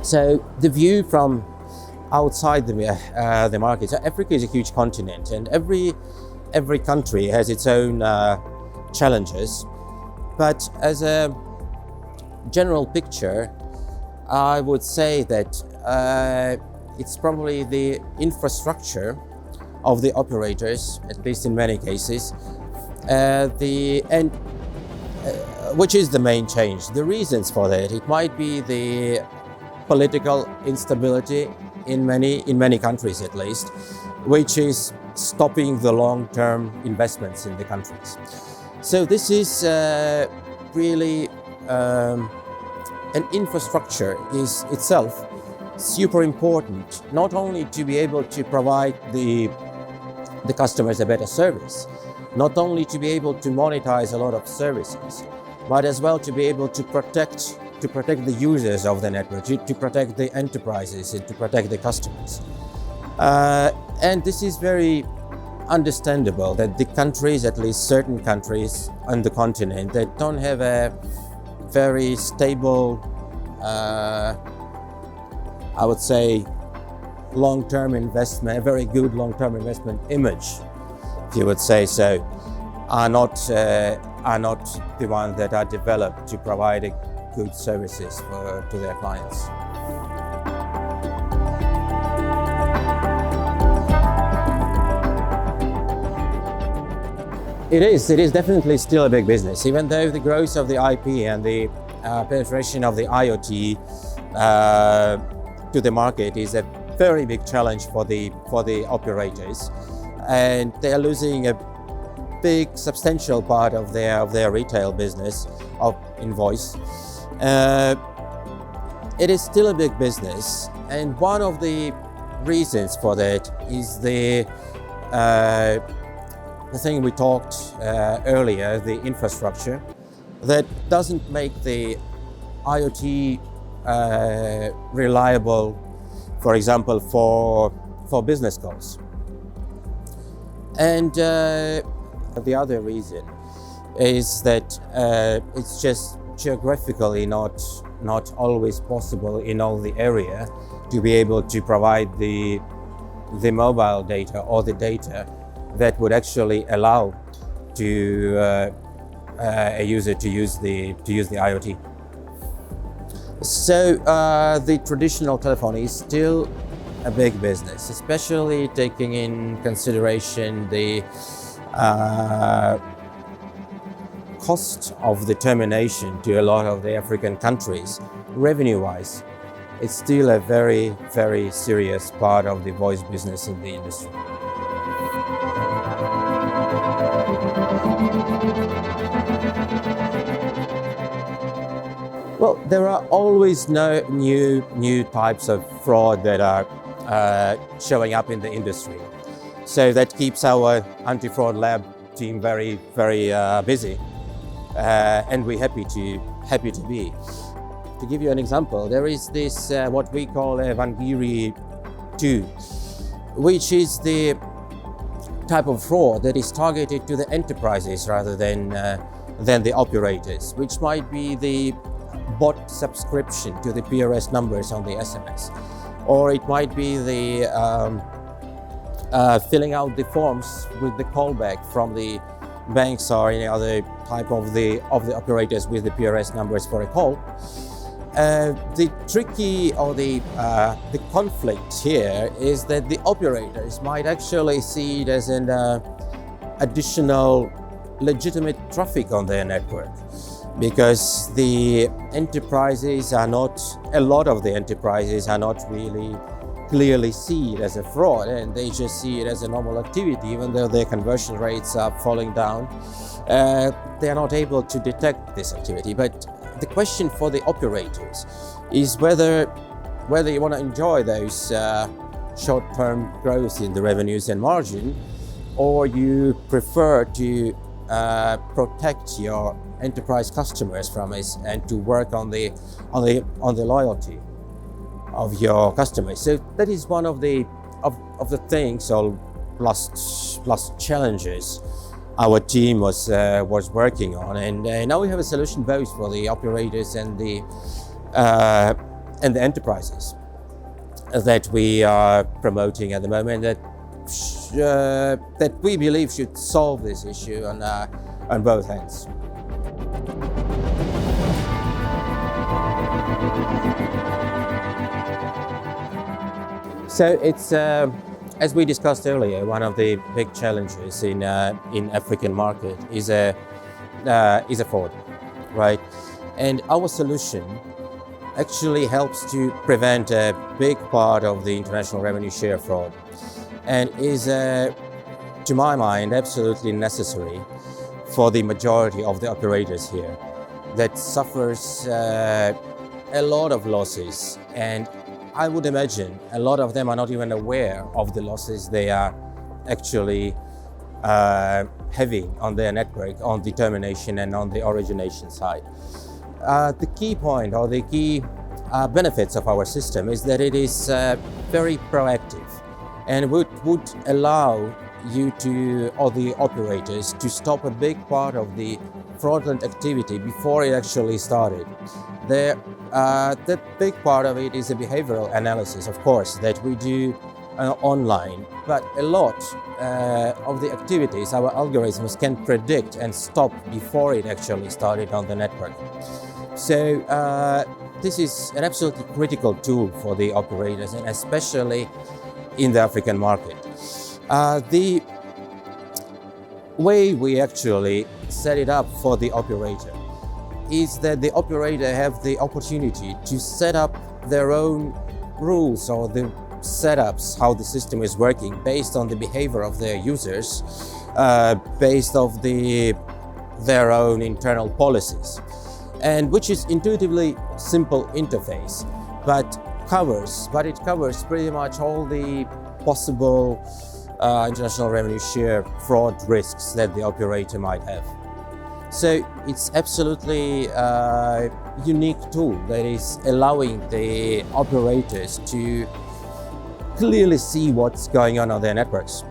So the view from outside the market, so Africa is a huge continent, and every country has its own challenges. But as a general picture, I would say that it's probably the infrastructure of the operators, at least in many cases, which is the main change. The reasons for that, it might be the political instability in many countries at least, which is stopping the long-term investments in the countries. So this is really an infrastructure is itself super important, not only to be able to provide the customers a better service, not only to be able to monetize a lot of services, but as well to be able to protect the users of the network, to protect the enterprises and to protect the customers. And this is very understandable that the countries, at least certain countries on the continent, that don't have a very stable, I would say, long-term investment, a very good long-term investment image, if you would say so, are not the ones that are developed to provide good services to their clients. It is definitely still a big business, even though the growth of the IP and the penetration of the IoT to the market is a very big challenge for the operators, and they are losing a big substantial part of their retail business in voice. It is still a big business, and one of the reasons for that is the thing we talked earlier, the infrastructure that doesn't make the IoT reliable, for example, for business calls. And the other reason is that it's just geographically not always possible in all the area to be able to provide the mobile data or the data that would actually allow to a user to use the IoT. So the traditional telephone is still a big business, especially taking in consideration the cost of the termination to a lot of the African countries. Revenue-wise, it's still a very, very serious part of the voice business in the industry. Well, there are always new types of fraud that are showing up in the industry. So that keeps our anti-fraud lab team very, very busy, and we're happy to be. To give you an example, there is this what we call a Wangiri 2, which is the type of fraud that is targeted to the enterprises rather than the operators, which might be the bot subscription to the PRS numbers on the SMS, or it might be the filling out the forms with the callback from the banks or any other type of the operators with the PRS numbers for a call. The tricky or the conflict here is that the operators might actually see it as an additional legitimate traffic on their network, because a lot of the enterprises are not really clearly see it as a fraud, and they just see it as a normal activity. Even though their conversion rates are falling down, they are not able to detect this activity. But the question for the operators is whether you want to enjoy those short-term growth in the revenues and margin, or you prefer to protect your enterprise customers from it and to work on the loyalty of your customers. So that is one of the things, or plus challenges our team was working on, and now we have a solution both for the operators and and the enterprises that we are promoting at the moment that we believe should solve this issue on both ends. So it's, as we discussed earlier, one of the big challenges in African market is a fraud, right? And our solution actually helps to prevent a big part of the international revenue share fraud, and is, to my mind, absolutely necessary for the majority of the operators here that suffers a lot of losses. And I would imagine a lot of them are not even aware of the losses they are actually having on their network, on the termination and on the origination side. The key point or the key benefits of our system is that it is very proactive and would allow you to, or the operators, to stop a big part of the fraudulent activity before it actually started. The big part of it is a behavioral analysis, of course, that we do online, but a lot of the activities our algorithms can predict and stop before it actually started on the network. So this is an absolutely critical tool for the operators, and especially in the African market. The way we actually set it up for the operator is that the operator have the opportunity to set up their own rules or the setups, how the system is working based on the behavior of their users, based of their own internal policies, and which is intuitively simple interface, but it covers pretty much all the possible international revenue share fraud risks that the operator might have. So it's absolutely a unique tool that is allowing the operators to clearly see what's going on their networks.